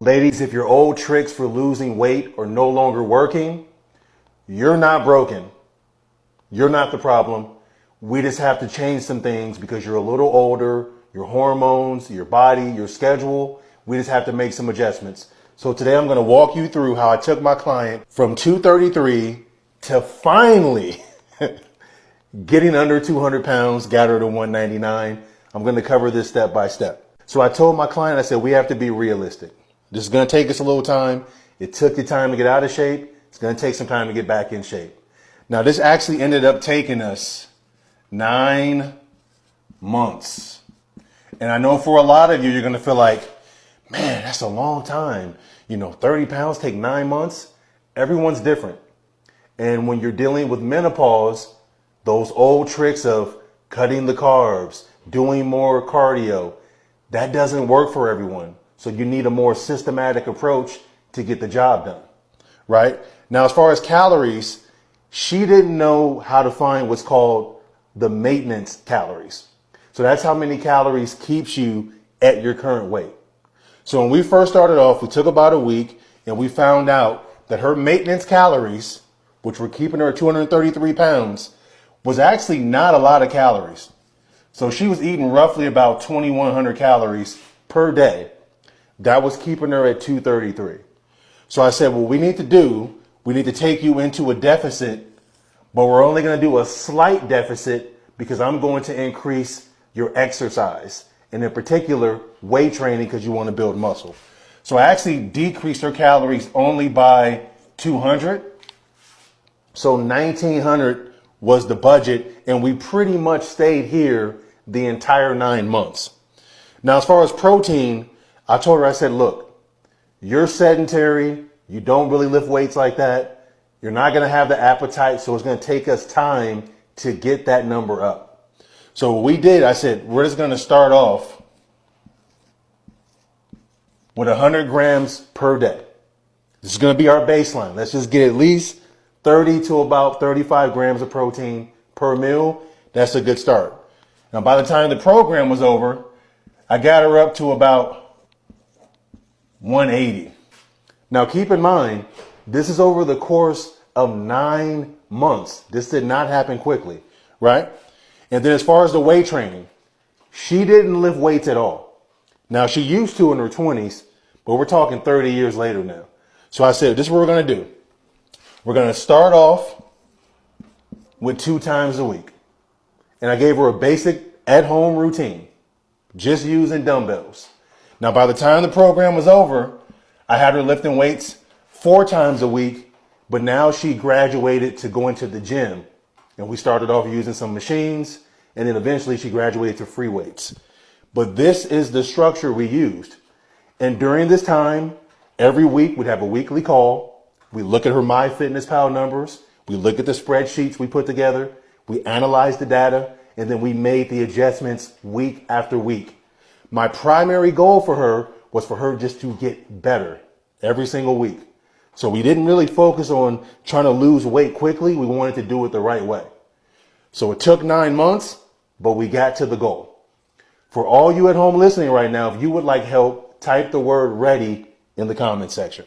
Ladies, if your old tricks for losing weight are no longer working, you're not broken. You're not the problem. We just have to change some things because you're a little older, your hormones, your body, your schedule. We just have to make some adjustments. So today I'm going to walk you through how I took my client from 233 to finally getting under 200 pounds, got her to 199. I'm going to cover this step by step. So I told my client, I said, we have to be realistic. This is going to take us a little time. It took you time to get out of shape. It's going to take some time to get back in shape. Now, this actually ended up taking us 9 months. And I know for a lot of you, you're going to feel like, man, that's a long time. 30 pounds take 9 months. Everyone's different. And when you're dealing with menopause, those old tricks of cutting the carbs, doing more cardio, that doesn't work for everyone. So you need a more systematic approach to get the job done, right? Now, as far as calories, she didn't know how to find what's called the maintenance calories. So that's how many calories keeps you at your current weight. So when we first started off, we took about a week and we found out that her maintenance calories, which were keeping her at 233 pounds, was actually not a lot of calories. So she was eating roughly about 2,100 calories per day. That was keeping her at 233. So I said, what we need to take you into a deficit, but we're only going to do a slight deficit because I'm going to increase your exercise, and in particular, weight training because you want to build muscle. So I actually decreased her calories only by 200. So 1,900 was the budget, and we pretty much stayed here the entire 9 months. Now, as far as protein, I told her, I said, look, you're sedentary. You don't really lift weights like that. You're not going to have the appetite. So it's going to take us time to get that number up. So what we did, I said, we're just going to start off with 100 grams per day. This is going to be our baseline. Let's just get at least 30 to about 35 grams of protein per meal. That's a good start. Now, by the time the program was over, I got her up to about 180. Now, keep in mind, this is over the course of 9 months. This did not happen quickly, right? And then as far as the weight training, she didn't lift weights at all. Now, she used to in her 20s, but we're talking 30 years later now. So I said, this is what we're going to do. We're going to start off with 2 times a week. And I gave her a basic at-home routine, just using dumbbells. Now, by the time the program was over, I had her lifting weights 4 times a week, but now she graduated to going to the gym. And we started off using some machines, and then eventually she graduated to free weights. But this is the structure we used. And during this time, every week we'd have a weekly call. We look at her MyFitnessPal numbers. We look at the spreadsheets we put together. We analyze the data, and then we made the adjustments week after week. My primary goal for her was for her just to get better every single week. So we didn't really focus on trying to lose weight quickly. We wanted to do it the right way. So it took 9 months, but we got to the goal. For all you at home listening right now, if you would like help, type the word ready in the comment section.